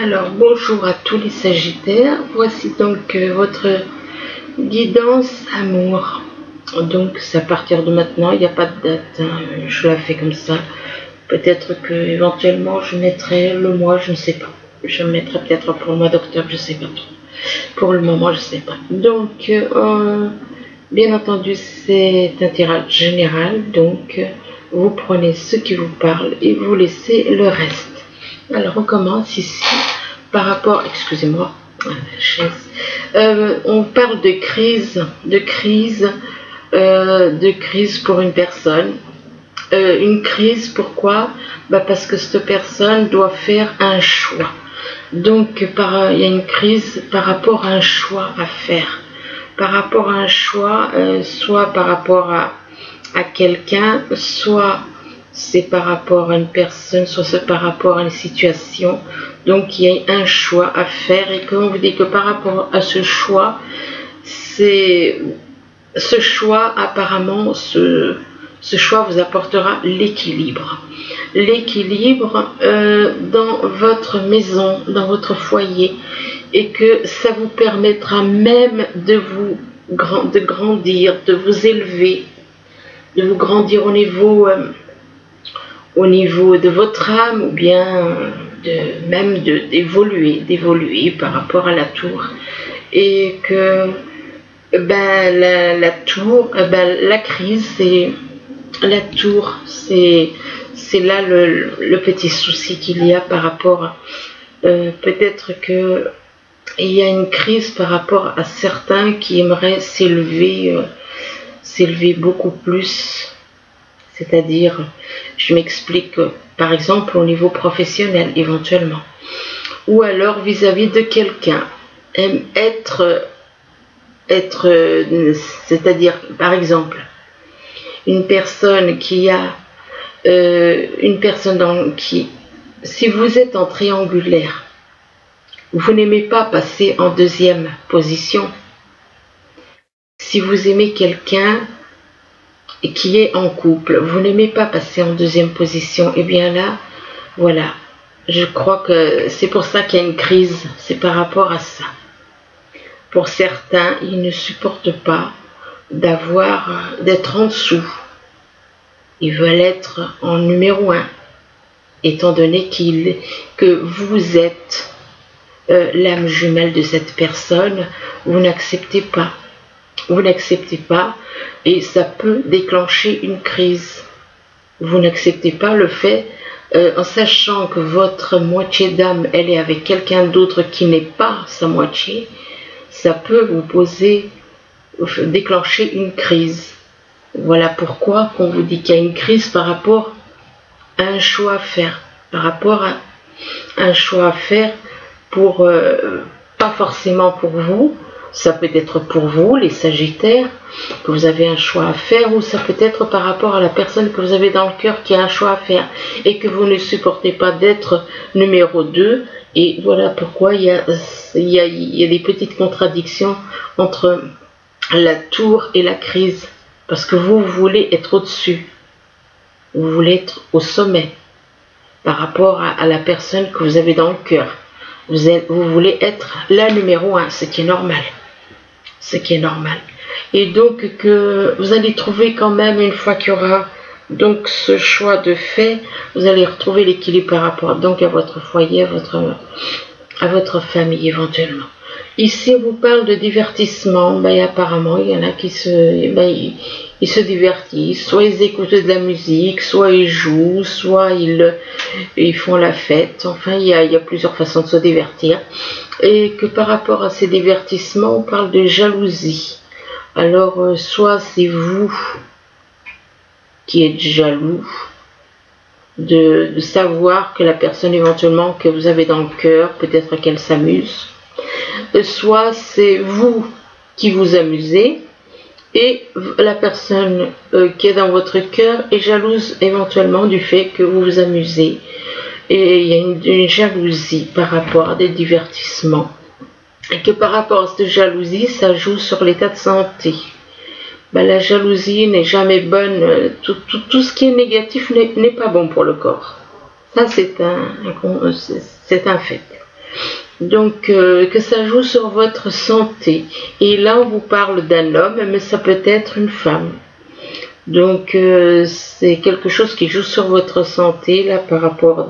Alors bonjour à tous les Sagittaires, voici donc votre guidance amour. Donc c'est à partir de maintenant, il n'y a pas de date, hein, je la fais comme ça. Peut-être que éventuellement je mettrai le mois, je ne sais pas. Je mettrai peut-être pour le mois d'octobre, je ne sais pas trop. Pour le moment, je ne sais pas. Donc bien entendu c'est un tirage général, donc vous prenez ce qui vous parle et vous laissez le reste. Alors on commence ici par rapport, excusez-moi, on parle de crise pour une personne. Une crise, pourquoi? Parce que cette personne doit faire un choix. Donc il y a une crise par rapport à un choix à faire. Par rapport à un choix, soit par rapport à quelqu'un, soit c'est par rapport à une personne, soit c'est par rapport à une situation. Donc il y a un choix à faire, et quand on vous dit que par rapport à ce choix, apparemment, ce choix vous apportera l'équilibre. L'équilibre dans votre maison, dans votre foyer, et que ça vous permettra même de grandir, de vous élever, de vous grandir au niveau de votre âme, ou bien d'évoluer par rapport à la tour. Et que la crise, c'est la tour, c'est là le petit souci qu'il y a par rapport peut-être que il y a une crise par rapport à certains qui aimeraient s'élever beaucoup plus. C'est-à-dire, je m'explique, par exemple au niveau professionnel éventuellement, ou alors vis-à-vis de quelqu'un, c'est-à-dire par exemple une personne qui a si vous êtes en triangulaire, vous n'aimez pas passer en deuxième position. Si vous aimez quelqu'un qui est en couple, vous n'aimez pas passer en deuxième position, et bien là, voilà, je crois que c'est pour ça qu'il y a une crise, c'est par rapport à ça. Pour certains, ils ne supportent pas d'être en dessous. Ils veulent être en numéro 1, étant donné que vous êtes l'âme jumelle de cette personne. Vous n'acceptez pas. Vous n'acceptez pas, et ça peut déclencher une crise. Vous n'acceptez pas le fait, en sachant que votre moitié d'âme, elle est avec quelqu'un d'autre qui n'est pas sa moitié, ça peut déclencher une crise. Voilà pourquoi on vous dit qu'il y a une crise par rapport à un choix à faire. Par rapport à un choix à faire pour, pas forcément pour vous, ça peut être pour vous, les Sagittaires, que vous avez un choix à faire, ou ça peut être par rapport à la personne que vous avez dans le cœur qui a un choix à faire, et que vous ne supportez pas d'être numéro 2, et voilà pourquoi il y a des petites contradictions entre la tour et la crise, parce que vous voulez être au-dessus, vous voulez être au sommet, par rapport à la personne que vous avez dans le cœur. Vous voulez être la numéro 1, ce qui est normal. Ce qui est normal. Et donc que vous allez trouver quand même, une fois qu'il y aura donc ce choix de fait, vous allez retrouver l'équilibre par rapport donc à votre foyer, à votre famille éventuellement. Ici on vous parle de divertissement. Apparemment il y en a qui ils se divertissent, soit ils écoutent de la musique, soit ils jouent, soit ils font la fête. Enfin il y a plusieurs façons de se divertir. Et que par rapport à ces divertissements, on parle de jalousie. Alors, soit c'est vous qui êtes jaloux de savoir que la personne éventuellement que vous avez dans le cœur, peut-être qu'elle s'amuse. Soit c'est vous qui vous amusez, et la personne qui est dans votre cœur est jalouse éventuellement du fait que vous vous amusez. Et il y a une jalousie par rapport à des divertissements. Et que par rapport à cette jalousie, ça joue sur l'état de santé. La jalousie n'est jamais bonne. Tout ce qui est négatif n'est pas bon pour le corps. Ça, c'est un fait. Donc que ça joue sur votre santé. Et là on vous parle d'un homme, mais ça peut être une femme. Donc c'est quelque chose qui joue sur votre santé là par rapport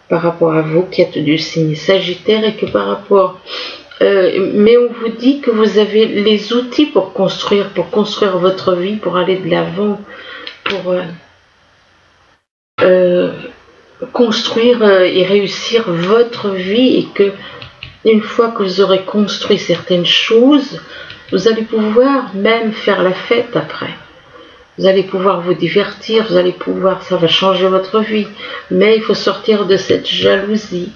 par rapport à vous qui êtes du signe Sagittaire, et que par rapport mais on vous dit que vous avez les outils pour construire votre vie, pour aller de l'avant, pour construire et réussir votre vie, et que une fois que vous aurez construit certaines choses, vous allez pouvoir même faire la fête après. Vous allez pouvoir vous divertir, vous allez pouvoir, ça va changer votre vie. Mais il faut sortir de cette jalousie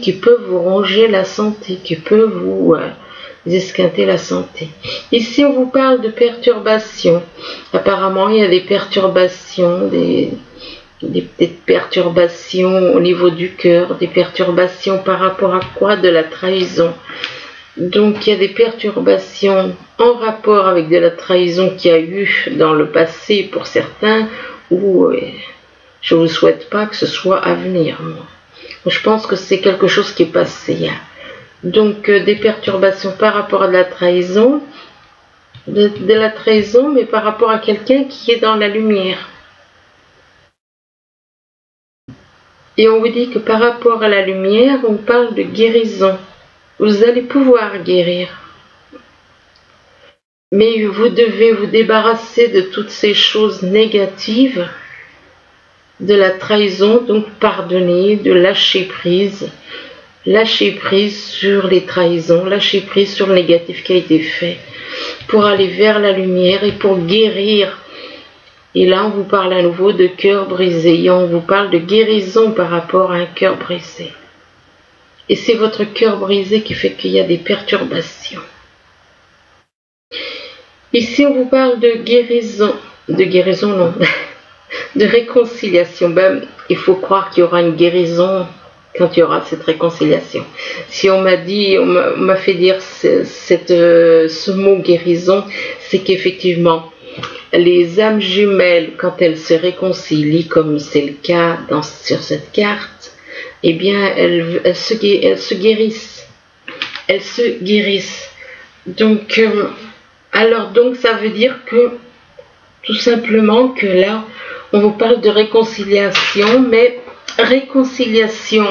qui peut vous ronger la santé, qui peut vous esquinter la santé. Ici, on vous parle de perturbations. Apparemment, il y a des perturbations, des perturbations au niveau du cœur, des perturbations par rapport à quoi? De la trahison. Donc il y a des perturbations en rapport avec de la trahison qu'il y a eu dans le passé pour certains, ou je ne vous souhaite pas que ce soit à venir. Je pense que c'est quelque chose qui est passé. Donc des perturbations par rapport à de la trahison, mais par rapport à quelqu'un qui est dans la lumière. Et on vous dit que par rapport à la lumière, on parle de guérison. Vous allez pouvoir guérir. Mais vous devez vous débarrasser de toutes ces choses négatives, de la trahison, donc pardonner, de lâcher prise sur les trahisons, lâcher prise sur le négatif qui a été fait, pour aller vers la lumière et pour guérir. Et là, on vous parle à nouveau de cœur brisé, et on vous parle de guérison par rapport à un cœur brisé. Et c'est votre cœur brisé qui fait qu'il y a des perturbations. Ici, on vous parle de guérison non, de réconciliation. Ben, il faut croire qu'il y aura une guérison quand il y aura cette réconciliation. Si on m'a fait dire ce mot guérison, c'est qu'effectivement, les âmes jumelles, quand elles se réconcilient, comme c'est le cas sur cette carte, eh bien, elles se guérissent. Elles se guérissent. Donc, donc, ça veut dire que, tout simplement, que là, on vous parle de réconciliation, mais réconciliation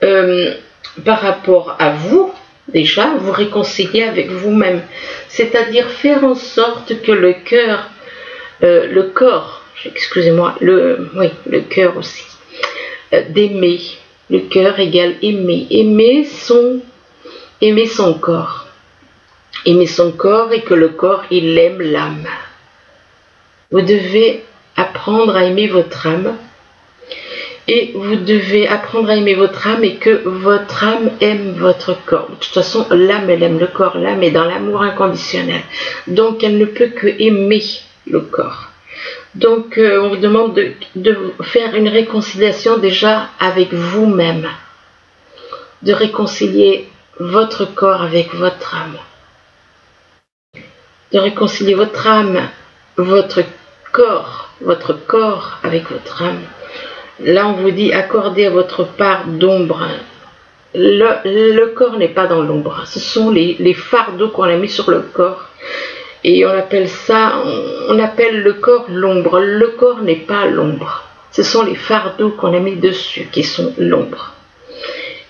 par rapport à vous, déjà, vous réconcilier avec vous-même. C'est-à-dire faire en sorte que le cœur, le corps, excusez-moi, le cœur aussi, d'aimer. Le cœur égale aimer. Aimer son corps. Aimer son corps, et que le corps, il aime l'âme. Vous devez apprendre à aimer votre âme. Et vous devez apprendre à aimer votre âme, et que votre âme aime votre corps. De toute façon, l'âme, elle aime le corps. L'âme est dans l'amour inconditionnel. Donc, elle ne peut que aimer le corps. Donc, on vous demande de faire une réconciliation déjà avec vous-même. De réconcilier votre corps avec votre âme. De réconcilier votre âme, votre corps avec votre âme. Là, on vous dit accorder à votre part d'ombre. Le corps n'est pas dans l'ombre. Ce sont les fardeaux qu'on a mis sur le corps. Et on appelle le corps l'ombre. Le corps n'est pas l'ombre. Ce sont les fardeaux qu'on a mis dessus qui sont l'ombre.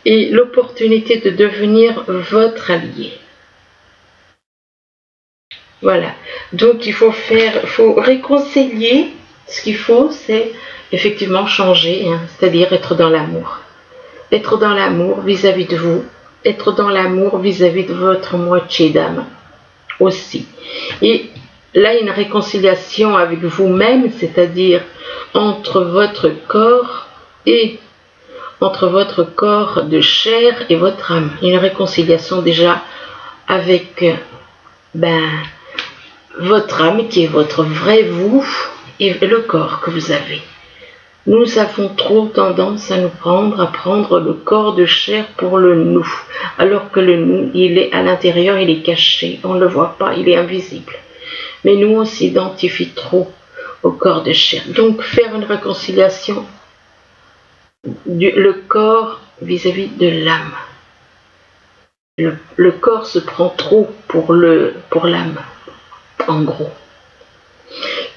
Et l'opportunité de devenir votre allié. Voilà. Donc il faut réconcilier. Ce qu'il faut, c'est effectivement changer, c'est-à-dire être dans l'amour. Être dans l'amour vis-à-vis de vous. Être dans l'amour vis-à-vis de votre moitié d'âme aussi. Et là, il y a une réconciliation avec vous-même, c'est-à-dire entre votre corps de chair et votre âme. Il y a une réconciliation déjà avec votre âme qui est votre vrai vous et le corps que vous avez. Nous avons trop tendance à prendre le corps de chair pour le nous, alors que le nous, il est à l'intérieur, il est caché, on ne le voit pas, il est invisible. Mais nous, on s'identifie trop au corps de chair. Donc, faire une réconciliation, le corps vis-à-vis de l'âme. Le corps se prend trop pour l'âme, en gros.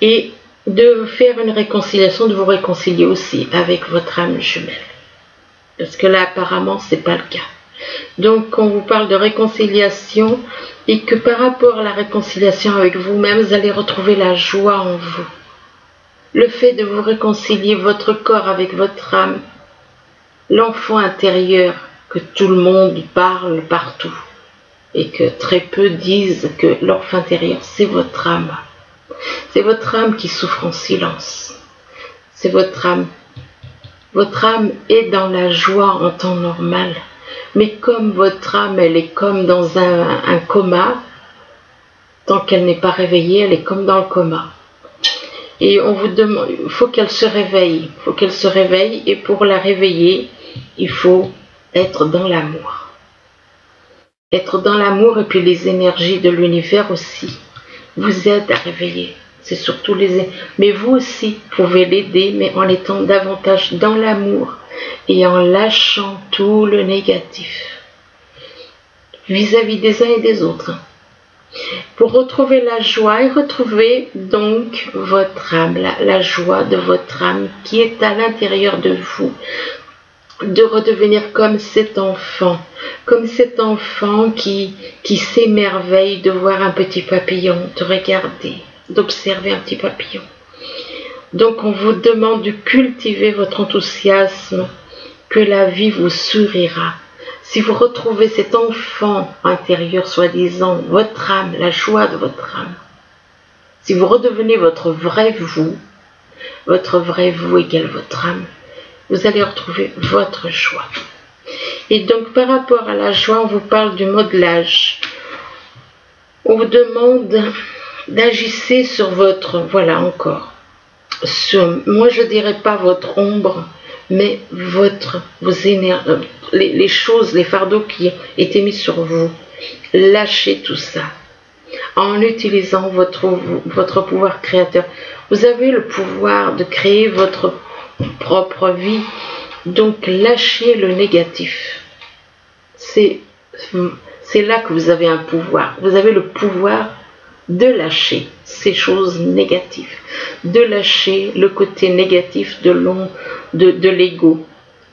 Et de faire une réconciliation, de vous réconcilier aussi avec votre âme jumelle. Parce que là, apparemment, c'est pas le cas. Donc, on vous parle de réconciliation et que par rapport à la réconciliation avec vous-même, vous allez retrouver la joie en vous. Le fait de vous réconcilier votre corps avec votre âme, l'enfant intérieur que tout le monde parle partout et que très peu disent que l'enfant intérieur, c'est votre âme. C'est votre âme qui souffre en silence. C'est votre âme. Votre âme est dans la joie en temps normal. Mais comme votre âme, elle est comme dans un coma, tant qu'elle n'est pas réveillée, elle est comme dans le coma. Et on vous demande, il faut qu'elle se réveille. Il faut qu'elle se réveille. Et pour la réveiller, il faut être dans l'amour. Être dans l'amour et puis les énergies de l'univers aussi vous aident à réveiller. C'est surtout mais vous aussi pouvez l'aider, mais en étant davantage dans l'amour et en lâchant tout le négatif vis-à-vis des uns et des autres. Pour retrouver la joie et retrouver donc votre âme, la joie de votre âme qui est à l'intérieur de vous, de redevenir comme cet enfant qui s'émerveille de voir un petit papillon, de regarder, d'observer un petit papillon. Donc on vous demande de cultiver votre enthousiasme, que la vie vous sourira. Si vous retrouvez cet enfant intérieur, soi-disant, votre âme, la joie de votre âme, si vous redevenez votre vrai vous égale votre âme, vous allez retrouver votre joie. Et donc par rapport à la joie, on vous parle du modelage. On vous demande d'agir sur votre, voilà encore, moi je dirais pas votre ombre, mais vos énergies, les choses, les fardeaux qui étaient mis sur vous. Lâchez tout ça en utilisant votre pouvoir créateur. Vous avez le pouvoir de créer votre propre vie, donc lâchez le négatif. C'est là que vous avez un pouvoir. Vous avez le pouvoir de lâcher ces choses négatives, de lâcher le côté négatif de l'ego,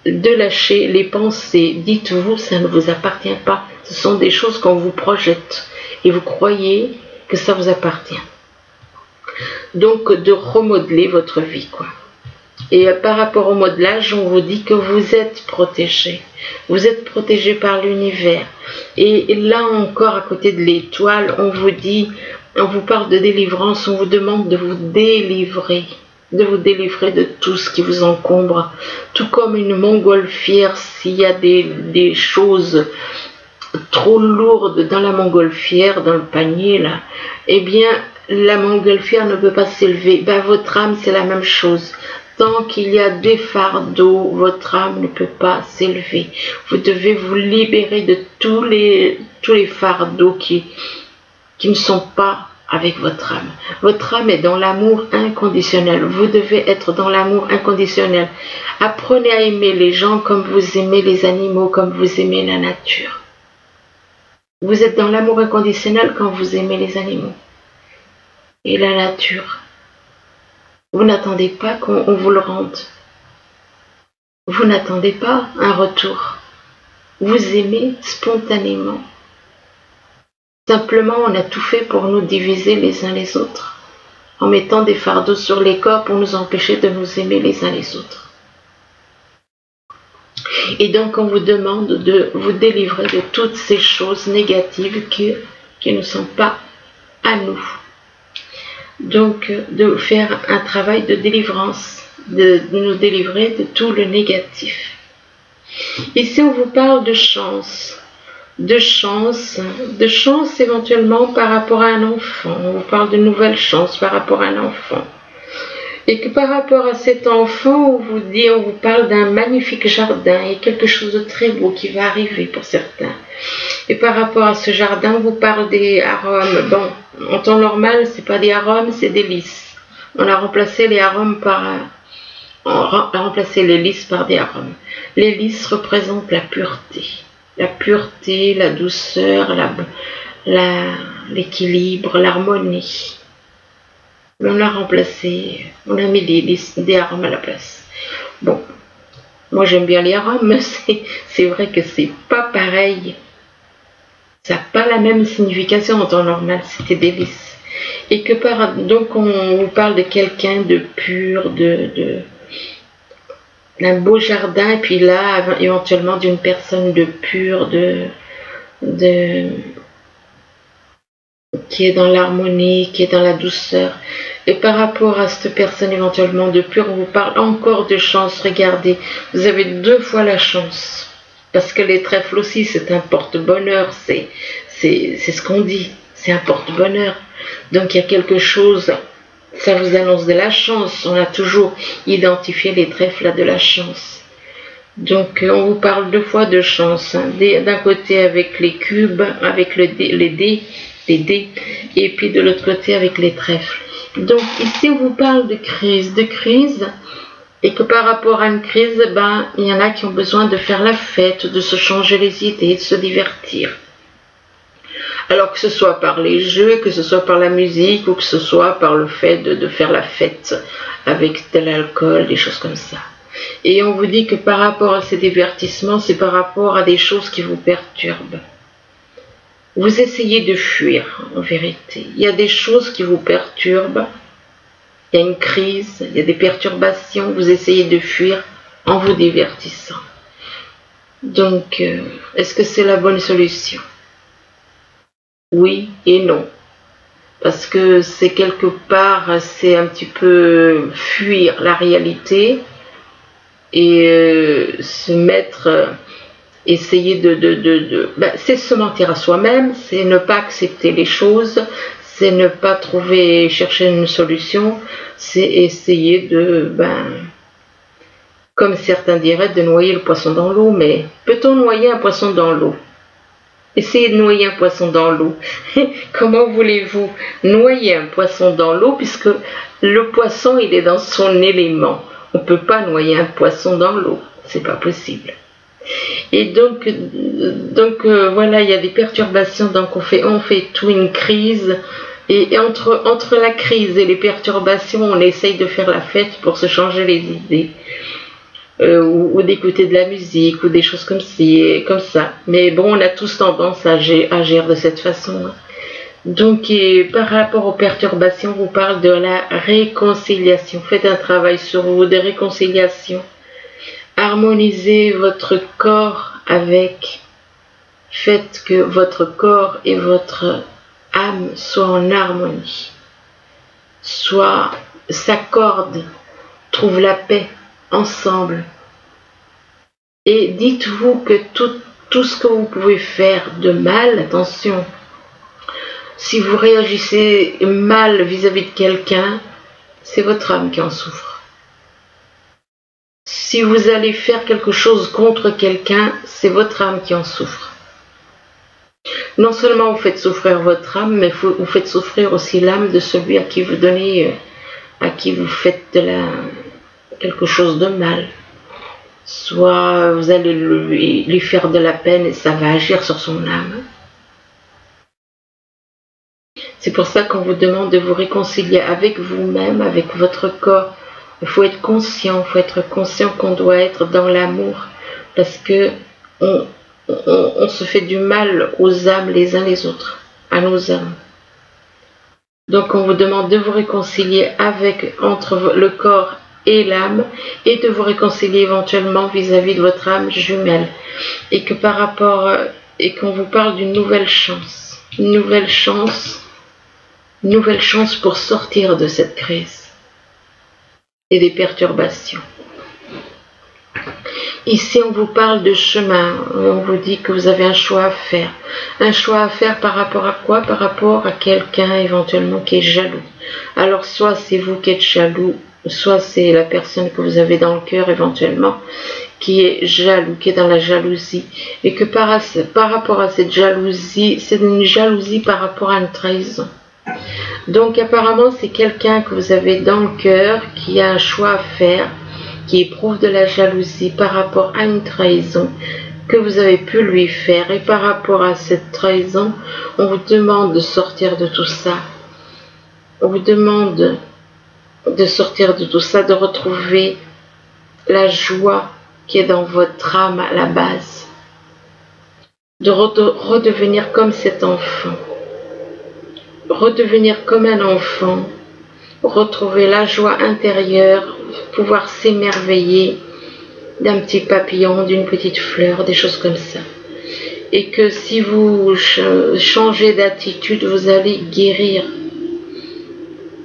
de lâcher les pensées. Dites-vous, ça ne vous appartient pas. Ce sont des choses qu'on vous projette et vous croyez que ça vous appartient. Donc de remodeler votre vie, quoi. Et par rapport au modelage, on vous dit que vous êtes protégé. Vous êtes protégé par l'univers. Et là encore, à côté de l'étoile, on vous parle de délivrance, on vous demande de vous délivrer de tout ce qui vous encombre. Tout comme une montgolfière, s'il y a des choses trop lourdes dans la montgolfière, dans le panier là, eh bien la montgolfière ne peut pas s'élever. Votre âme, c'est la même chose. Tant qu'il y a des fardeaux, votre âme ne peut pas s'élever. Vous devez vous libérer de tous les fardeaux qui ne sont pas avec votre âme. Votre âme est dans l'amour inconditionnel. Vous devez être dans l'amour inconditionnel. Apprenez à aimer les gens comme vous aimez les animaux, comme vous aimez la nature. Vous êtes dans l'amour inconditionnel quand vous aimez les animaux et la nature. Vous n'attendez pas qu'on vous le rende. Vous n'attendez pas un retour. Vous aimez spontanément. Simplement, on a tout fait pour nous diviser les uns les autres, en mettant des fardeaux sur les corps pour nous empêcher de nous aimer les uns les autres. Et donc, on vous demande de vous délivrer de toutes ces choses négatives qui ne sont pas à nous. Donc, de faire un travail de délivrance, de nous délivrer de tout le négatif. Ici, on vous parle de chance. De chance éventuellement par rapport à un enfant. On vous parle de nouvelles chances par rapport à un enfant. Et que par rapport à cet enfant, on vous parle d'un magnifique jardin et quelque chose de très beau qui va arriver pour certains. Et par rapport à ce jardin, on vous parle des arômes. Bon, en temps normal, c'est pas des arômes, c'est des lys. On a remplacé les arômes remplacer les lys par des arômes. Les lys représentent la pureté, la douceur, l'équilibre, l'harmonie. On l'a remplacé, on a mis des arômes à la place. Bon, moi j'aime bien les arômes, mais c'est vrai que c'est pas pareil. Ça n'a pas la même signification en temps normal, c'était des lys. Et que donc on vous parle de quelqu'un de pur, d'un beau jardin, et puis là, éventuellement d'une personne de pure, qui est dans l'harmonie, qui est dans la douceur. Et par rapport à cette personne éventuellement de pure, on vous parle encore de chance. Regardez, vous avez 2 fois la chance. Parce que les trèfles aussi, c'est un porte-bonheur, c'est ce qu'on dit, c'est un porte-bonheur. Donc il y a quelque chose, ça vous annonce de la chance. On a toujours identifié les trèfles à de la chance. Donc on vous parle 2 fois de chance. Hein. D'un côté avec les cubes, avec les dés, et puis de l'autre côté avec les trèfles. Donc ici on vous parle de crise, et que par rapport à une crise, ben, il y en a qui ont besoin de faire la fête, de se changer les idées, de se divertir. Alors que ce soit par les jeux, que ce soit par la musique, ou que ce soit par le fait de faire la fête avec de l'alcool, des choses comme ça. Et on vous dit que par rapport à ces divertissements, c'est par rapport à des choses qui vous perturbent. Vous essayez de fuir, en vérité. Il y a des choses qui vous perturbent. Il y a une crise, il y a des perturbations, vous essayez de fuir en vous divertissant. Donc, est-ce que c'est la bonne solution? Oui et non. Parce que c'est quelque part, c'est un petit peu fuir la réalité et se mettre, essayer c'est se mentir à soi-même, c'est ne pas accepter les choses, c'est ne pas chercher une solution, c'est essayer comme certains diraient, de noyer le poisson dans l'eau. Mais peut-on noyer un poisson dans l'eau? Essayez de noyer un poisson dans l'eau. Comment voulez-vous noyer un poisson dans l'eau, puisque le poisson, il est dans son élément. On ne peut pas noyer un poisson dans l'eau, c'est pas possible. Et donc voilà, il y a des perturbations, donc on fait tout une crise. Et entre la crise et les perturbations, on essaye de faire la fête pour se changer les idées. Ou d'écouter de la musique, ou des choses comme ça. Mais bon, on a tous tendance à agir de cette façon. Hein. Donc, par rapport aux perturbations, on vous parle de la réconciliation. Faites un travail sur vous de réconciliation. Harmonisez votre corps avec. Faites que votre corps et votre âme soient en harmonie, s'accordent, trouvent la paix ensemble. Et dites-vous que tout ce que vous pouvez faire de mal, attention, si vous réagissez mal vis-à-vis de quelqu'un, c'est votre âme qui en souffre. Si vous allez faire quelque chose contre quelqu'un, c'est votre âme qui en souffre. Non seulement vous faites souffrir votre âme, mais vous faites souffrir aussi l'âme de celui à qui vous donnez, à qui vous faites quelque chose de mal. Soit vous allez lui faire de la peine et ça va agir sur son âme. C'est pour ça qu'on vous demande de vous réconcilier avec vous-même, avec votre corps. Il faut être conscient qu'on doit être dans l'amour, parce que on se fait du mal aux âmes les uns les autres, à nos âmes. Donc on vous demande de vous réconcilier entre le corps et l'âme, et de vous réconcilier éventuellement vis-à-vis de votre âme jumelle, et que et qu'on vous parle d'une nouvelle chance pour sortir de cette crise et des perturbations. Ici, on vous parle de chemin. On vous dit que vous avez un choix à faire. Un choix à faire par rapport à quoi? Par rapport à quelqu'un éventuellement qui est jaloux. Alors, soit c'est vous qui êtes jaloux, soit c'est la personne que vous avez dans le cœur éventuellement qui est jaloux, qui est dans la jalousie. Et que par rapport à cette jalousie, c'est une jalousie par rapport à une trahison. Donc, apparemment, c'est quelqu'un que vous avez dans le cœur qui a un choix à faire. qui éprouve de la jalousie par rapport à une trahison que vous avez pu lui faire. Et par rapport à cette trahison, on vous demande de sortir de tout ça. On vous demande de sortir de tout ça, de retrouver la joie qui est dans votre âme à la base. De redevenir comme cet enfant. Redevenir comme un enfant. Retrouver la joie intérieure, pouvoir s'émerveiller d'un petit papillon, d'une petite fleur, des choses comme ça. Et que si vous changez d'attitude, vous allez guérir.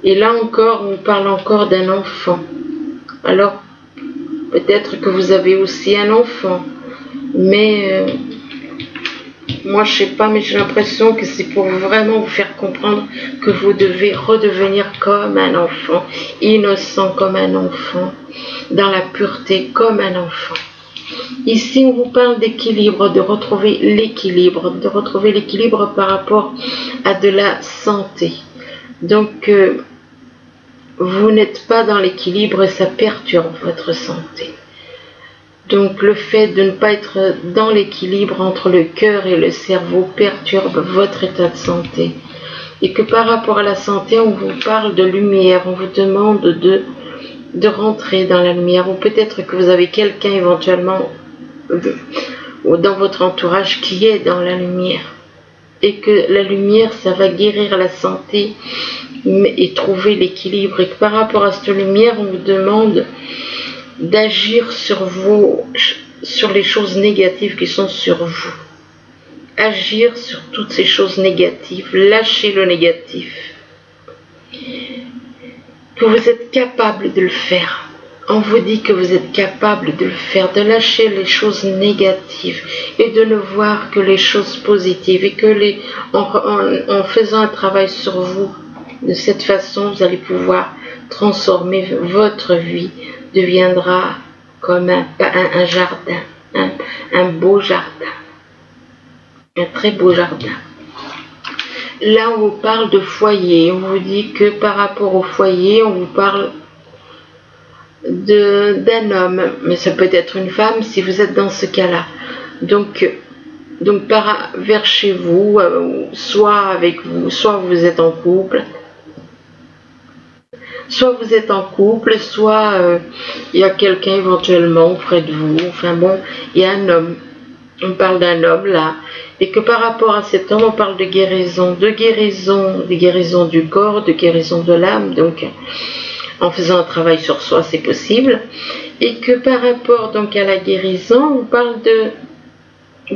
Et là encore, on parle encore d'un enfant. Alors, peut-être que vous avez aussi un enfant. Mais moi, je sais pas, mais j'ai l'impression que c'est pour vraiment vous faire comprendre que vous devez redevenir comme un enfant, innocent comme un enfant, dans la pureté comme un enfant. Ici, on vous parle d'équilibre, de retrouver l'équilibre par rapport à de la santé. Donc, vous n'êtes pas dans l'équilibre et ça perturbe votre santé. Donc le fait de ne pas être dans l'équilibre entre le cœur et le cerveau perturbe votre état de santé. Et que par rapport à la santé, on vous parle de lumière, on vous demande de rentrer dans la lumière. Ou peut-être que vous avez quelqu'un éventuellement dans votre entourage qui est dans la lumière. Et que la lumière, ça va guérir la santé et trouver l'équilibre. Et que par rapport à cette lumière, on vous demande d'agir sur les choses négatives qui sont sur vous. Agir sur toutes ces choses négatives, lâcher le négatif. Que vous êtes capable de le faire. On vous dit que vous êtes capable de le faire, de lâcher les choses négatives et de ne voir que les choses positives. Et que en faisant un travail sur vous, de cette façon, vous allez pouvoir transformer votre vie, deviendra comme un jardin, un beau jardin, un très beau jardin. Là, on vous parle de foyer, on vous dit que par rapport au foyer, on vous parle d'un homme, mais ça peut être une femme si vous êtes dans ce cas-là. Donc vers chez vous, soit avec vous, soit vous êtes en couple. Soit vous êtes en couple, soit il y a quelqu'un éventuellement près de vous. Enfin bon, il y a un homme. On parle d'un homme là. Et que par rapport à cet homme, on parle de guérison. De guérison du corps, de guérison de l'âme. Donc, en faisant un travail sur soi, c'est possible. Et que par rapport donc à la guérison, on parle de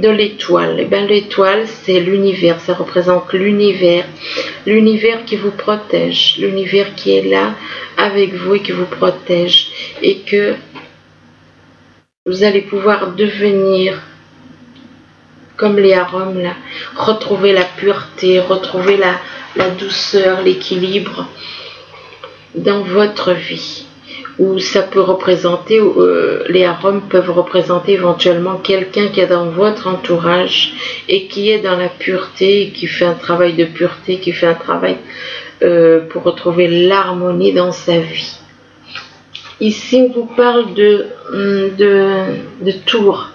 l'étoile. Et bien l'étoile, c'est l'univers, ça représente l'univers qui vous protège, l'univers qui est là avec vous et qui vous protège, et que vous allez pouvoir devenir comme les arômes là, retrouver la pureté, retrouver la douceur, l'équilibre dans votre vie. Où ça peut représenter, les arômes peuvent représenter éventuellement quelqu'un qui est dans votre entourage et qui est dans la pureté, qui fait un travail de pureté, qui fait un travail pour retrouver l'harmonie dans sa vie. Ici, on vous parle de tour.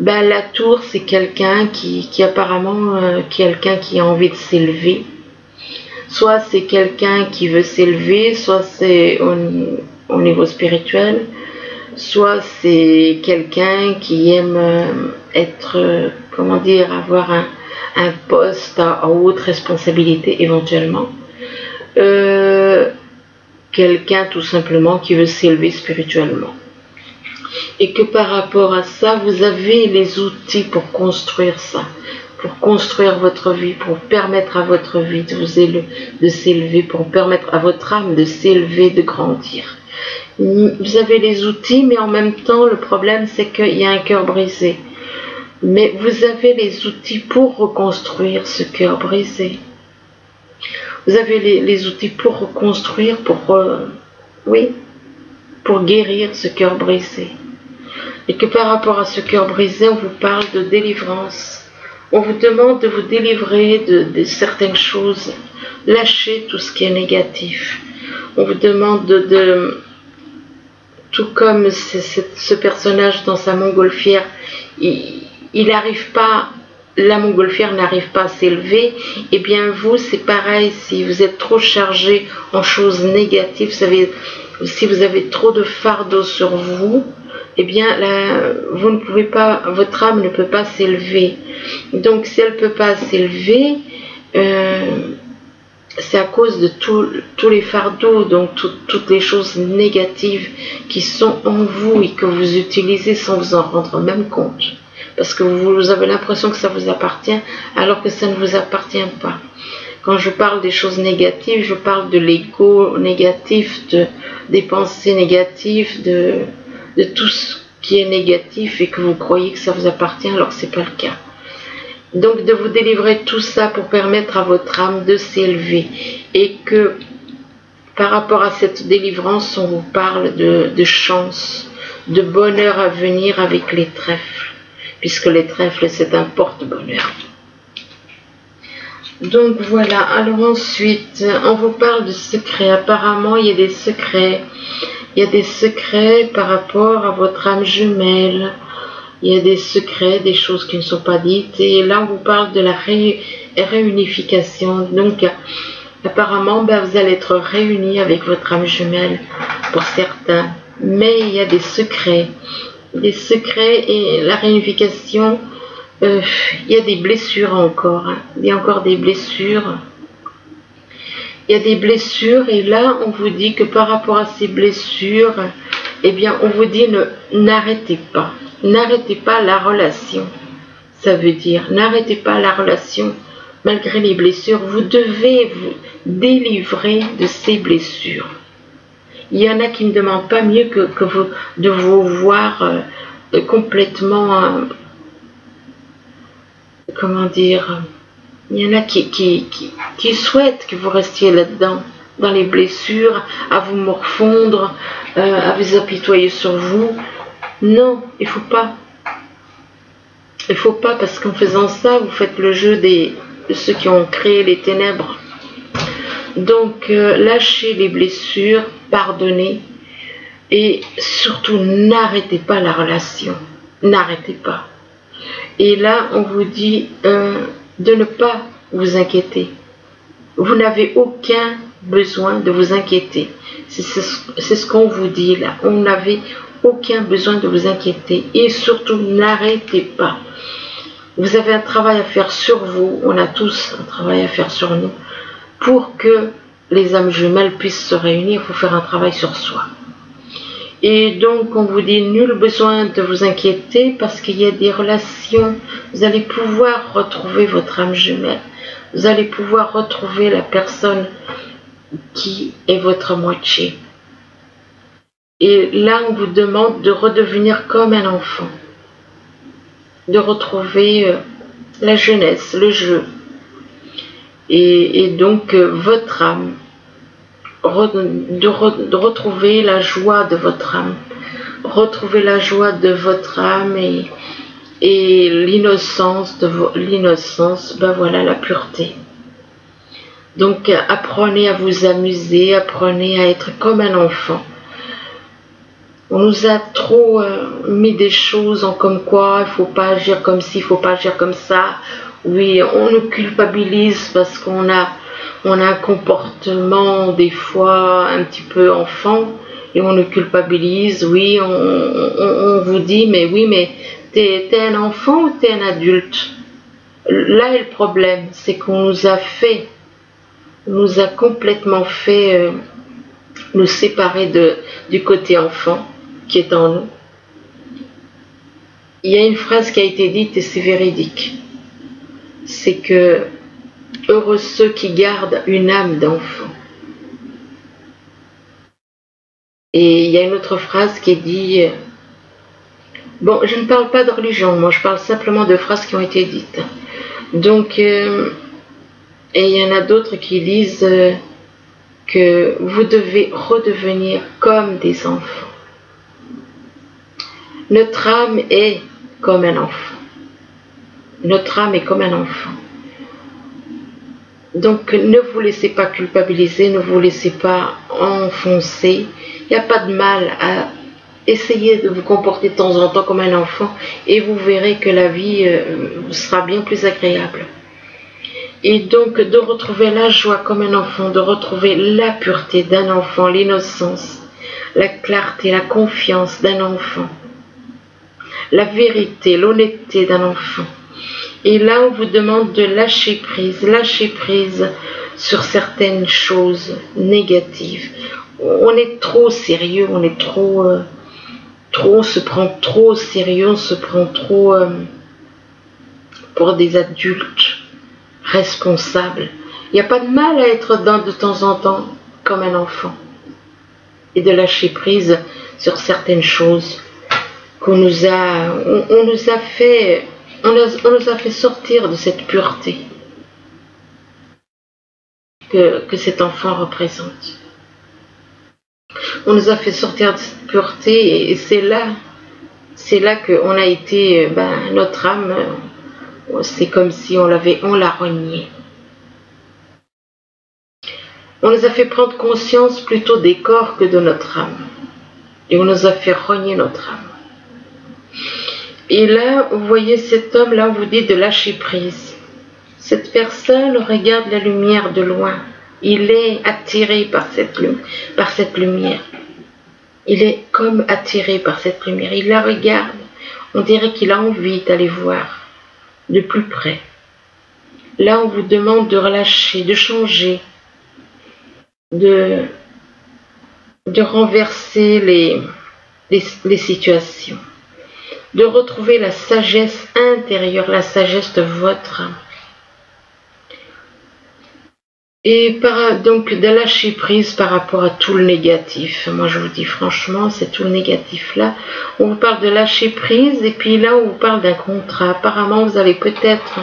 Ben, la tour, c'est quelqu'un qui apparemment, quelqu'un qui a envie de s'élever. Soit c'est quelqu'un qui veut s'élever, soit c'est au niveau spirituel, soit c'est quelqu'un qui aime être, avoir un poste à haute responsabilité éventuellement. Quelqu'un tout simplement qui veut s'élever spirituellement. Et que par rapport à ça, vous avez les outils pour construire ça, pour construire votre vie, pour permettre à votre vie de s'élever, pour permettre à votre âme de s'élever, de grandir. Vous avez les outils, mais en même temps, le problème, c'est qu'il y a un cœur brisé. Mais vous avez les outils pour reconstruire ce cœur brisé. Vous avez les outils pour reconstruire, pour guérir ce cœur brisé. Et que par rapport à ce cœur brisé, on vous parle de délivrance. On vous demande de vous délivrer de certaines choses. Lâchez tout ce qui est négatif. On vous demande tout comme ce personnage dans sa montgolfière, il n'arrive pas, la montgolfière n'arrive pas à s'élever, et bien vous c'est pareil, si vous êtes trop chargé en choses négatives, vous savez, si vous avez trop de fardeau sur vous, eh bien là, vous ne pouvez pas, votre âme ne peut pas s'élever. Donc si elle ne peut pas s'élever, c'est à cause de tous les fardeaux, donc toutes les choses négatives qui sont en vous et que vous utilisez sans vous en rendre même compte. Parce que vous avez l'impression que ça vous appartient alors que ça ne vous appartient pas. Quand je parle des choses négatives, je parle de l'ego négatif, des pensées négatives, de tout ce qui est négatif et que vous croyez que ça vous appartient alors que ce n'est pas le cas. Donc de vous délivrer tout ça pour permettre à votre âme de s'élever. Et que par rapport à cette délivrance, on vous parle de chance, de bonheur à venir avec les trèfles. Puisque les trèfles, c'est un porte-bonheur. Donc voilà, alors ensuite, on vous parle de secrets. Apparemment, il y a des secrets. Il y a des secrets par rapport à votre âme jumelle. Il y a des secrets, des choses qui ne sont pas dites. Et là, on vous parle de la réunification. Donc, apparemment, vous allez être réunis avec votre âme jumelle pour certains. Mais il y a des secrets. Des secrets et la réunification, il y a des blessures encore. Il y a encore des blessures. Il y a des blessures et là, on vous dit que par rapport à ces blessures, eh bien, on vous dit n'arrêtez pas. N'arrêtez pas la relation. Ça veut dire, n'arrêtez pas la relation malgré les blessures. Vous devez vous délivrer de ces blessures. Il y en a qui ne demandent pas mieux que vous, de vous voir complètement, comment dire, il y en a qui souhaitent que vous restiez là-dedans, dans les blessures, à vous morfondre, à vous apitoyer sur vous. Non, il ne faut pas. Il ne faut pas parce qu'en faisant ça, vous faites le jeu de ceux qui ont créé les ténèbres. Donc, lâchez les blessures, pardonnez et surtout n'arrêtez pas la relation. N'arrêtez pas. Et là, on vous dit de ne pas vous inquiéter. Vous n'avez aucun besoin de vous inquiéter. C'est ce qu'on vous dit là. On n'avait aucun besoin de vous inquiéter. Et surtout, n'arrêtez pas. Vous avez un travail à faire sur vous. On a tous un travail à faire sur nous. Pour que les âmes jumelles puissent se réunir, il faut faire un travail sur soi. Et donc, on vous dit nul besoin de vous inquiéter parce qu'il y a des relations. Vous allez pouvoir retrouver votre âme jumelle. Vous allez pouvoir retrouver la personne qui est votre moitié. Et là, on vous demande de redevenir comme un enfant. De retrouver la jeunesse, le jeu. Et donc, votre âme. De retrouver la joie de votre âme. Retrouver la joie de votre âme et l'innocence, voilà, la pureté. Donc, apprenez à vous amuser, apprenez à être comme un enfant. On nous a trop mis des choses en comme quoi il ne faut pas agir comme ci, il ne faut pas agir comme ça. Oui, on nous culpabilise parce qu'on a un comportement des fois un petit peu enfant et on nous culpabilise. Oui, on vous dit, mais oui, mais t'es un enfant ou t'es un adulte? Là est le problème, c'est qu'on nous a complètement fait nous séparer du côté enfant qui est en nous. Il y a une phrase qui a été dite et c'est véridique. C'est que heureux ceux qui gardent une âme d'enfant. Et il y a une autre phrase qui dit, bon, je ne parle pas de religion, moi je parle simplement de phrases qui ont été dites. Donc, et il y en a d'autres qui disent que vous devez redevenir comme des enfants. Notre âme est comme un enfant. Notre âme est comme un enfant. Donc ne vous laissez pas culpabiliser, ne vous laissez pas enfoncer. Il n'y a pas de mal essayez de vous comporter de temps en temps comme un enfant et vous verrez que la vie sera bien plus agréable. Et donc de retrouver la joie comme un enfant, de retrouver la pureté d'un enfant, l'innocence, la clarté, la confiance d'un enfant, la vérité, l'honnêteté d'un enfant. Et là, on vous demande de lâcher prise sur certaines choses négatives. On est trop sérieux, on est on se prend trop au sérieux, on se prend trop pour des adultes responsables. Il n'y a pas de mal à être de temps en temps comme un enfant et de lâcher prise sur certaines choses qu'on nous a, on nous a fait sortir de cette pureté que cet enfant représente. On nous a fait sortir de cette pureté et c'est là qu'on a été, notre âme, c'est comme si on l'a renié. On nous a fait prendre conscience plutôt des corps que de notre âme. Et on nous a fait renier notre âme. Et là, vous voyez cet homme, là, on vous dit de lâcher prise. Cette personne regarde la lumière de loin. Il est attiré par cette lumière. Il est comme attiré par cette lumière. Il la regarde. On dirait qu'il a envie d'aller voir de plus près. Là, on vous demande de relâcher, de changer, de renverser les situations, de retrouver la sagesse intérieure, la sagesse de votre âme. Et donc de lâcher prise par rapport à tout le négatif. Moi je vous dis franchement, c'est tout le négatif là. On vous parle de lâcher prise et puis là on vous parle d'un contrat. Apparemment vous avez peut-être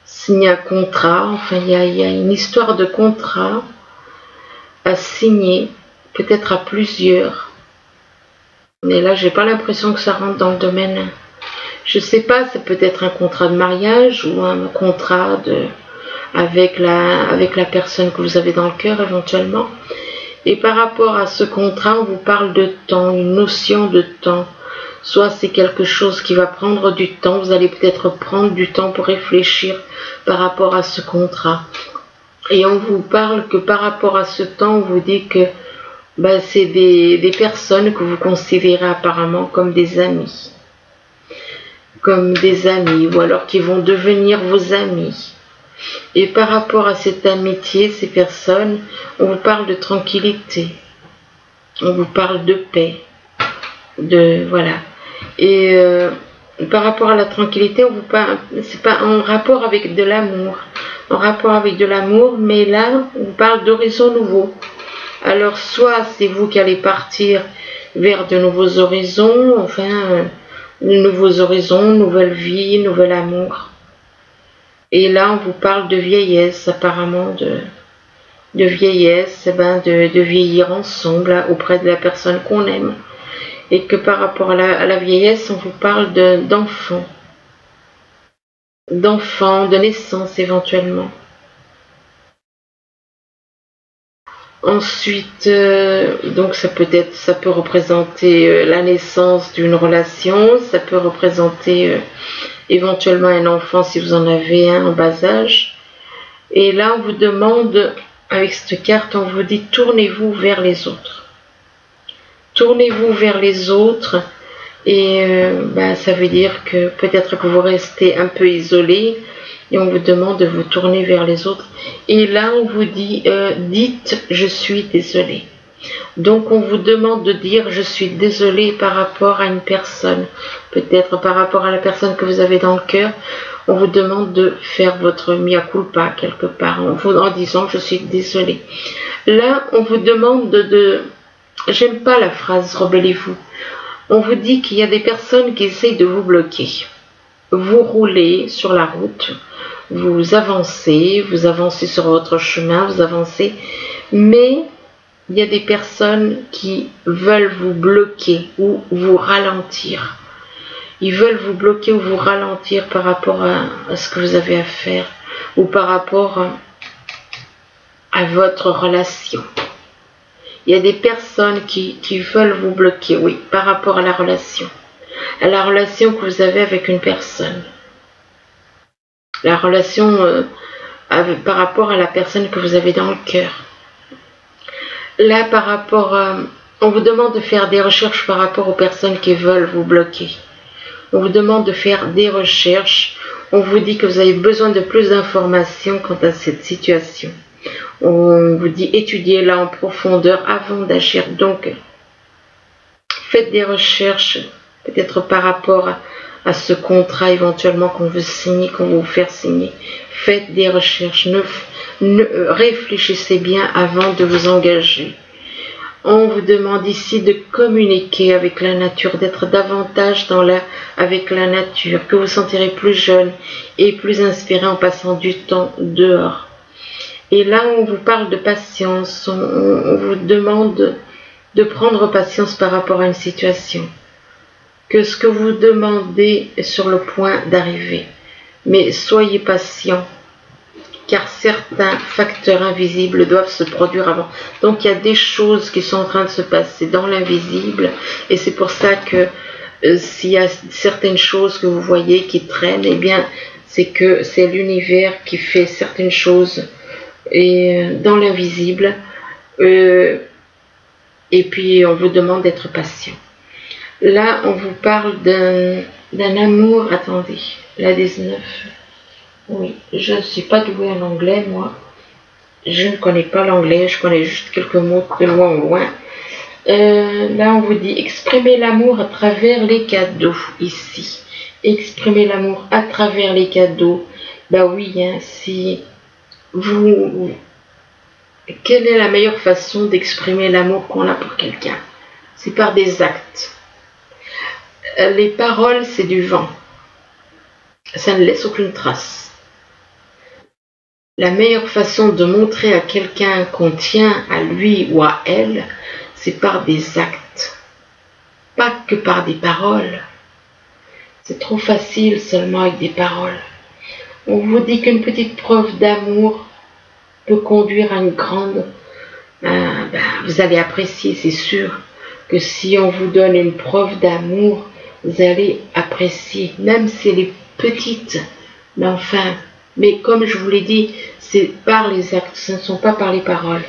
signé un contrat. Enfin il y a une histoire de contrat à signer, peut-être à plusieurs. Mais là j'ai pas l'impression que ça rentre dans le domaine. Je sais pas, c'est peut-être un contrat de mariage ou un contrat avec la personne que vous avez dans le cœur éventuellement. Et par rapport à ce contrat, on vous parle de temps, une notion de temps. Soit c'est quelque chose qui va prendre du temps, vous allez peut-être prendre du temps pour réfléchir par rapport à ce contrat. Et on vous parle que par rapport à ce temps, on vous dit que c'est des personnes que vous considérez apparemment comme des amis. Comme des amis, ou alors qui vont devenir vos amis. Et par rapport à cette amitié, ces personnes, on vous parle de tranquillité, on vous parle de paix, voilà. Et par rapport à la tranquillité, on vous parle, c'est pas en rapport avec de l'amour, mais là, on vous parle d'horizons nouveaux. Alors soit c'est vous qui allez partir vers de nouveaux horizons, nouvelle vie, nouvel amour. Et là, on vous parle de vieillesse, apparemment, de vieillesse, de vieillir ensemble auprès de la personne qu'on aime. Et que par rapport à la vieillesse, on vous parle d'enfants, de naissance éventuellement. Ensuite, donc ça peut représenter la naissance d'une relation, ça peut représenter éventuellement un enfant si vous en avez un en bas âge. Et là, on vous demande, avec cette carte, on vous dit tournez-vous vers les autres. Tournez-vous vers les autres et ça veut dire que peut-être que vous restez un peu isolé et on vous demande de vous tourner vers les autres. Et là, on vous dit, dites je suis désolé. Donc on vous demande de dire je suis désolé par rapport à une personne, peut-être par rapport à la personne que vous avez dans le cœur. On vous demande de faire votre mea culpa quelque part en disant je suis désolé. Là on vous demande j'aime pas la phrase rebellez-vous. On vous dit qu'il y a des personnes qui essayent de vous bloquer. Vous roulez sur la route, vous avancez sur votre chemin, vous avancez, mais il y a des personnes qui veulent vous bloquer ou vous ralentir. Ils veulent vous bloquer ou vous ralentir par rapport à ce que vous avez à faire ou par rapport à votre relation. Il y a des personnes qui veulent vous bloquer, oui, par rapport à la relation. À la relation que vous avez avec une personne. La relation par rapport à la personne que vous avez dans le cœur. Là, par rapport on vous demande de faire des recherches par rapport aux personnes qui veulent vous bloquer. On vous demande de faire des recherches. On vous dit que vous avez besoin de plus d'informations quant à cette situation. On vous dit étudiez-la en profondeur avant d'agir. Donc, faites des recherches, peut-être par rapport à ce contrat éventuellement qu'on veut signer, qu'on va vous faire signer. Faites des recherches. Réfléchissez bien avant de vous engager. On vous demande ici de communiquer avec la nature, d'être davantage avec la nature, que vous sentirez plus jeune et plus inspiré en passant du temps dehors. Et là, on vous parle de patience, on vous demande de prendre patience par rapport à une situation. Que ce que vous demandez est sur le point d'arriver. Mais soyez patient. Car certains facteurs invisibles doivent se produire avant. Donc il y a des choses qui sont en train de se passer dans l'invisible, et c'est pour ça que s'il y a certaines choses que vous voyez qui traînent, eh bien c'est que c'est l'univers qui fait certaines choses dans l'invisible, et puis on vous demande d'être patient. Là on vous parle d'un amour, attendez, la 19. Oui, je ne suis pas douée en anglais, moi. Je ne connais pas l'anglais, je connais juste quelques mots de loin en loin. Là, on vous dit exprimer l'amour à travers les cadeaux, ici. Exprimer l'amour à travers les cadeaux. Bah oui, hein, si vous... Quelle est la meilleure façon d'exprimer l'amour qu'on a pour quelqu'un? C'est par des actes. Les paroles, c'est du vent. Ça ne laisse aucune trace. La meilleure façon de montrer à quelqu'un qu'on tient à lui ou à elle, c'est par des actes, pas que par des paroles. C'est trop facile seulement avec des paroles. On vous dit qu'une petite preuve d'amour peut conduire à une grande... vous allez apprécier, c'est sûr, que si on vous donne une preuve d'amour, vous allez apprécier, même si elle est petite, mais enfin... Mais comme je vous l'ai dit, c'est par les actes, ce ne sont pas par les paroles.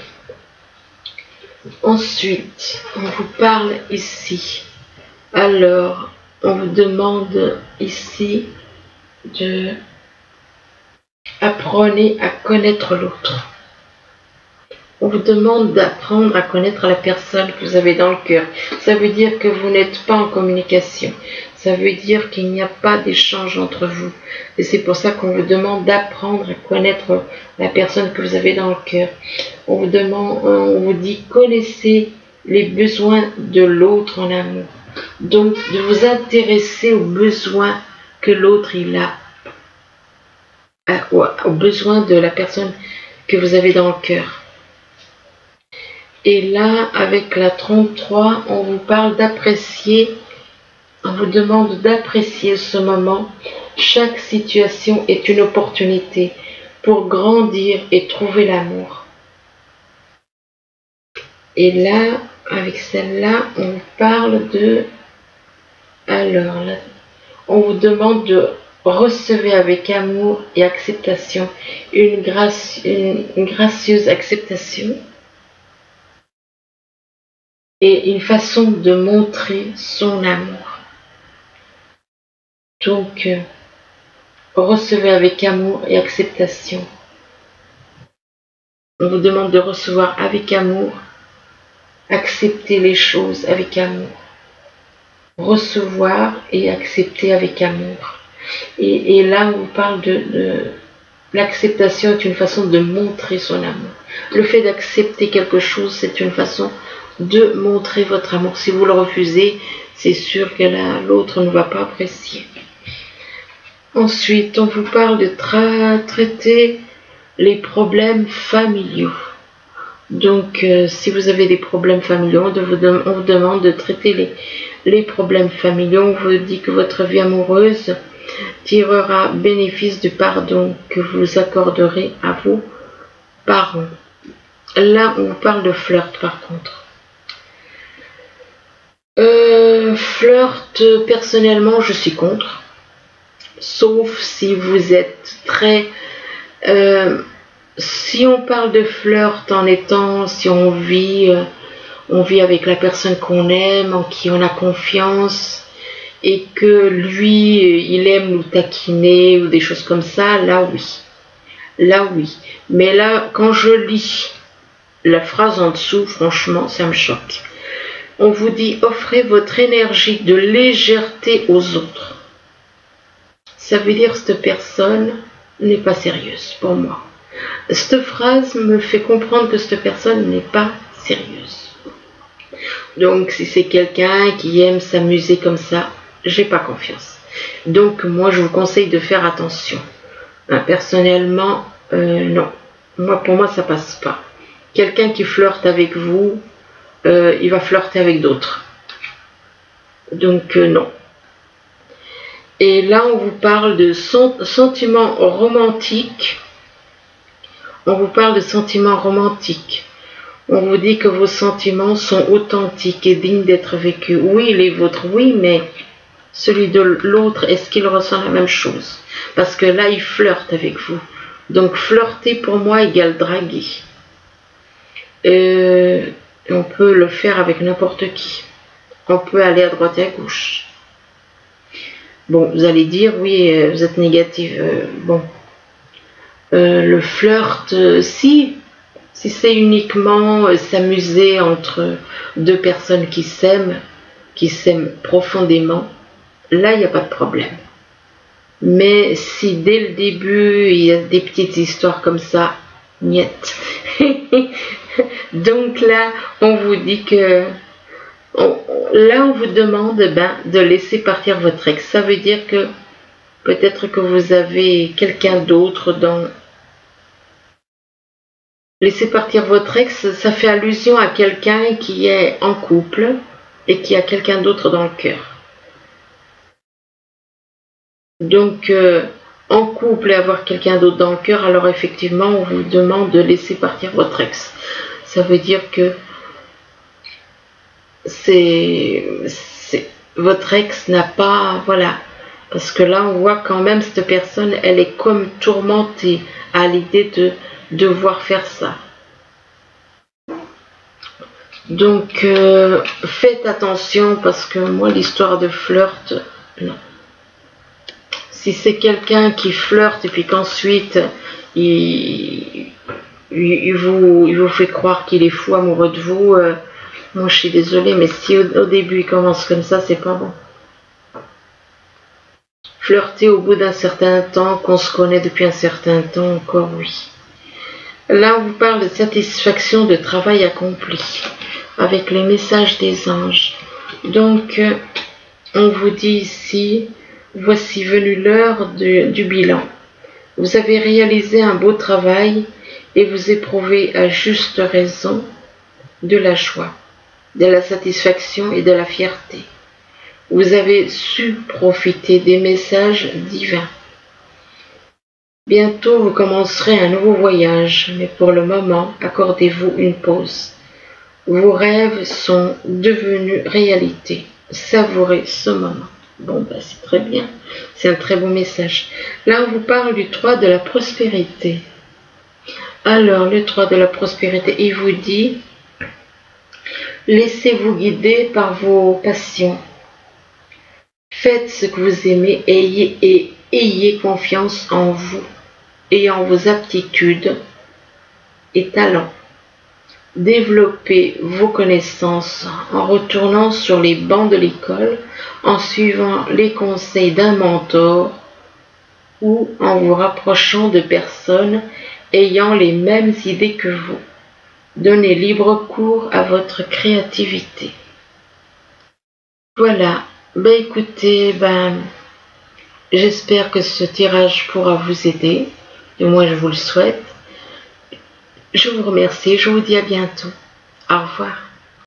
Ensuite, on vous parle ici. Alors, on vous demande ici de apprenez à connaître l'autre. On vous demande d'apprendre à connaître la personne que vous avez dans le cœur. Ça veut dire que vous n'êtes pas en communication. Ça veut dire qu'il n'y a pas d'échange entre vous. Et c'est pour ça qu'on vous demande d'apprendre à connaître la personne que vous avez dans le cœur. On vous dit, connaissez les besoins de l'autre en amour. Donc, de vous intéresser aux besoins que l'autre il a. Aux besoins de la personne que vous avez dans le cœur. Et là, avec la 33, on vous parle d'apprécier. On vous demande d'apprécier ce moment. Chaque situation est une opportunité pour grandir et trouver l'amour. Et là, avec celle-là, on vous parle de... Alors, là, on vous demande de recevoir avec amour et acceptation une gracieuse acceptation et une façon de montrer son amour. Donc, recevez avec amour et acceptation. On vous demande de recevoir avec amour, accepter les choses avec amour. Recevoir et accepter avec amour. Et là, on vous parle de l'acceptation est une façon de montrer son amour. Le fait d'accepter quelque chose, c'est une façon de montrer votre amour. Si vous le refusez, c'est sûr que l'autre ne va pas apprécier. Ensuite, on vous parle de traiter les problèmes familiaux. Donc, si vous avez des problèmes familiaux, on vous demande de traiter les problèmes familiaux. On vous dit que votre vie amoureuse tirera bénéfice du pardon que vous accorderez à vos parents. Là, on vous parle de flirt par contre. Flirt, personnellement, je suis contre. Sauf si vous êtes très... si on parle de flirt en étant... Si on vit avec la personne qu'on aime, en qui on a confiance, et que lui, il aime nous taquiner ou des choses comme ça, là oui. Là oui. Mais là, quand je lis la phrase en dessous, franchement, ça me choque. On vous dit, offrez votre énergie de légèreté aux autres. Ça veut dire que cette personne n'est pas sérieuse pour moi. Cette phrase me fait comprendre que cette personne n'est pas sérieuse. Donc si c'est quelqu'un qui aime s'amuser comme ça, j'ai pas confiance. Donc moi je vous conseille de faire attention. Personnellement, non. Pour moi ça passe pas. Quelqu'un qui flirte avec vous, il va flirter avec d'autres. Donc non. Et là, on vous parle de sentiments romantiques. On vous parle de sentiments romantiques. On vous dit que vos sentiments sont authentiques et dignes d'être vécus. Oui, les vôtres, oui, mais celui de l'autre, est-ce qu'il ressent la même chose? Parce que là, il flirte avec vous. Donc, flirter pour moi égale draguer. On peut le faire avec n'importe qui. On peut aller à droite et à gauche. Bon, vous allez dire, oui, vous êtes négatif. Bon, le flirt, si c'est uniquement s'amuser entre deux personnes qui s'aiment profondément, là, il n'y a pas de problème. Mais si dès le début, il y a des petites histoires comme ça, niet. Donc là, on vous dit que... Là, on vous demande de laisser partir votre ex. Ça veut dire que peut-être que vous avez quelqu'un d'autre dans... Laisser partir votre ex, ça fait allusion à quelqu'un qui est en couple et qui a quelqu'un d'autre dans le cœur. Donc, en couple et avoir quelqu'un d'autre dans le cœur, alors effectivement, on vous demande de laisser partir votre ex. Ça veut dire que votre ex n'a pas, voilà, parce que là on voit quand même cette personne, elle est comme tourmentée à l'idée de devoir faire ça. Donc faites attention, parce que moi l'histoire de flirt, non. Si c'est quelqu'un qui flirte et puis qu'ensuite il vous fait croire qu'il est fou amoureux de vous, moi je suis désolée, mais si au début il commence comme ça, c'est pas bon. Flirter au bout d'un certain temps, qu'on se connaît depuis un certain temps, encore oui. Là on vous parle de satisfaction de travail accompli, avec les messages des anges. Donc on vous dit ici, voici venue l'heure du bilan. Vous avez réalisé un beau travail et vous éprouvez à juste raison de la joie, de la satisfaction et de la fierté. Vous avez su profiter des messages divins. Bientôt vous commencerez un nouveau voyage, mais pour le moment, accordez-vous une pause. Vos rêves sont devenus réalité. Savourez ce moment. Bon, c'est très bien. C'est un très beau message. Là, on vous parle du 3 de la prospérité. Alors, le 3 de la prospérité, il vous dit... Laissez-vous guider par vos passions. Faites ce que vous aimez et ayez confiance en vous et en vos aptitudes et talents. Développez vos connaissances en retournant sur les bancs de l'école, en suivant les conseils d'un mentor ou en vous rapprochant de personnes ayant les mêmes idées que vous. Donnez libre cours à votre créativité. Voilà. Écoutez, j'espère que ce tirage pourra vous aider. Et moi, je vous le souhaite. Je vous remercie. Je vous dis à bientôt. Au revoir.